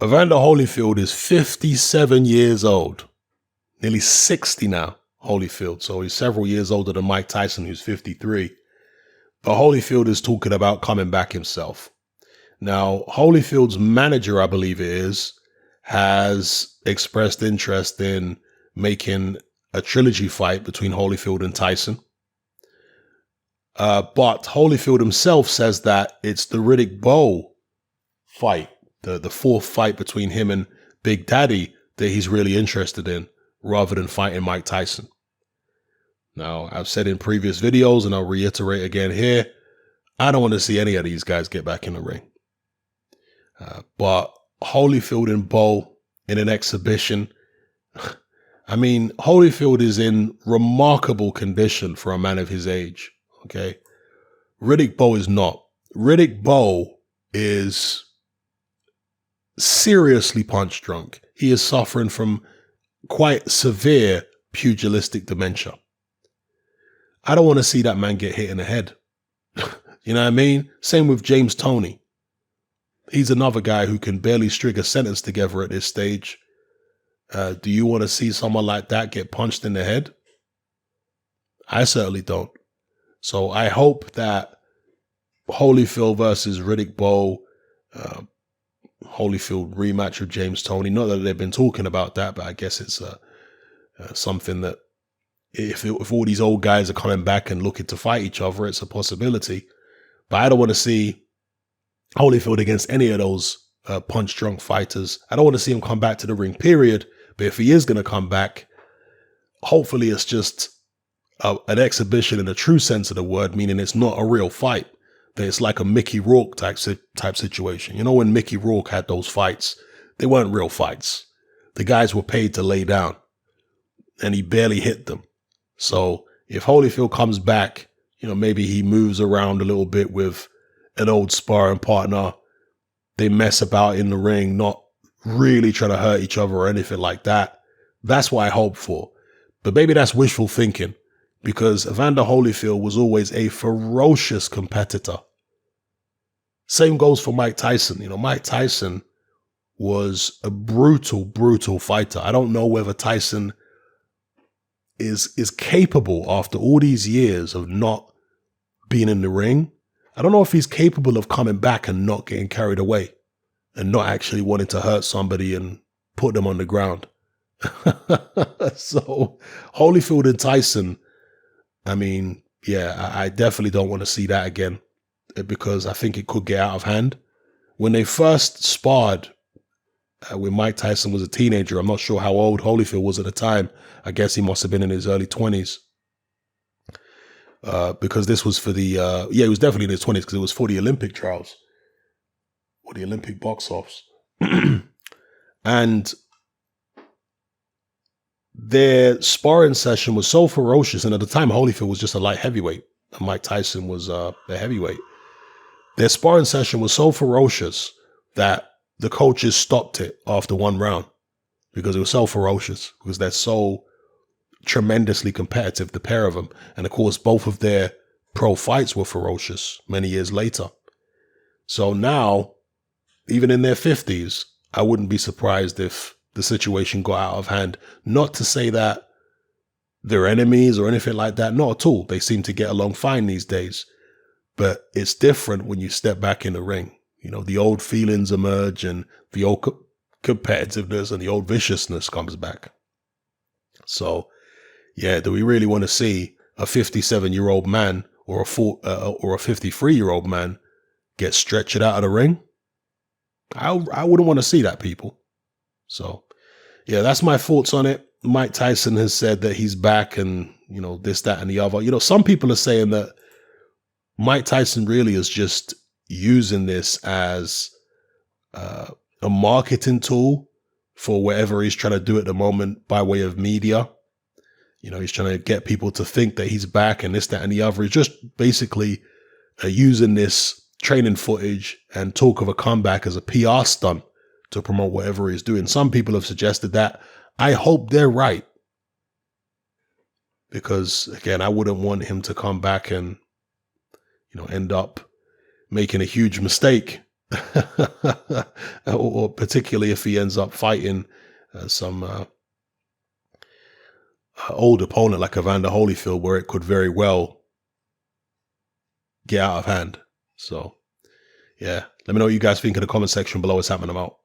Evander Holyfield is 57 years old, nearly 60 now, Holyfield. So he's several years older than Mike Tyson, who's 53. But Holyfield is talking about coming back himself. Now, Holyfield's manager, I believe it is, has expressed interest in making a trilogy fight between Holyfield and Tyson. But Holyfield himself says that it's the Riddcik Bowe fight, the fourth fight between him and Big Daddy, that he's really interested in, rather than fighting Mike Tyson. Now, I've said in previous videos, and I'll reiterate again here, I don't want to see any of these guys get back in the ring. But Holyfield and Bowe in an exhibition, I mean, Holyfield is in remarkable condition for a man of his age, okay? Riddcik Bowe is not. Riddcik Bowe is seriously punch drunk. He is suffering from quite severe pugilistic dementia. I don't want to see that man get hit in the head. You know what I mean? Same with James Toney. He's another guy who can barely string a sentence together at this stage. Do you want to see someone like that get punched in the head? I certainly don't. So I hope that Holyfield versus Riddcik Bowe, Holyfield rematch with James Toney. Not that they've been talking about that, but I guess it's something that if all these old guys are coming back and looking to fight each other, it's a possibility. But I don't want to see Holyfield against any of those punch-drunk fighters. I don't want to see him come back to the ring, period. But if he is going to come back, hopefully it's just an exhibition in the true sense of the word, meaning it's not a real fight. That it's like a Mickey Rourke type situation. You know, when Mickey Rourke had those fights, they weren't real fights. The guys were paid to lay down, and he barely hit them. So if Holyfield comes back, you know, maybe he moves around a little bit with an old sparring partner. They mess about in the ring, not really trying to hurt each other or anything like that. That's what I hope for. But maybe that's wishful thinking, because Evander Holyfield was always a ferocious competitor. Same goes for Mike Tyson. You know, Mike Tyson was a brutal, brutal fighter. I don't know whether Tyson is capable, after all these years of not being in the ring, I don't know if he's capable of coming back and not getting carried away and not actually wanting to hurt somebody and put them on the ground. So Holyfield and Tyson, I mean, yeah, I definitely don't want to see that again, because I think it could get out of hand. When they first sparred, when Mike Tyson was a teenager, I'm not sure how old Holyfield was at the time. I guess he must have been in his early 20s. Because this was for the, he was definitely in his 20s, because it was for the Olympic trials, or the Olympic box-offs. And their sparring session was so ferocious, and at the time Holyfield was just a light heavyweight, and Mike Tyson was a heavyweight. Their sparring session was so ferocious that the coaches stopped it after one round, because it was so ferocious, because they're so tremendously competitive, the pair of them. And of course, both of their pro fights were ferocious many years later. So now, even in their 50s, I wouldn't be surprised if the situation got out of hand. Not to say that they're enemies or anything like that. Not at all. They seem to get along fine these days. But it's different when you step back in the ring. You know, the old feelings emerge, and the old competitiveness and the old viciousness comes back. So, yeah, do we really want to see a 57-year-old man or a 53-year-old man get stretched out of the ring? I wouldn't want to see that, people. So, yeah, that's my thoughts on it. Mike Tyson has said that he's back, and, you know, this, that, and the other. You know, some people are saying that Mike Tyson really is just using this as a marketing tool for whatever he's trying to do at the moment by way of media. You know, he's trying to get people to think that he's back and this, that, and the other. He's just basically using this training footage and talk of a comeback as a PR stunt to promote whatever he's doing. Some people have suggested that. I hope they're right. Because, again, I wouldn't want him to come back and, you know, end up making a huge mistake or particularly if he ends up fighting some old opponent like Evander Holyfield, where it could very well get out of hand. So, yeah, let me know what you guys think in the comment section below. It's happening. I'm out.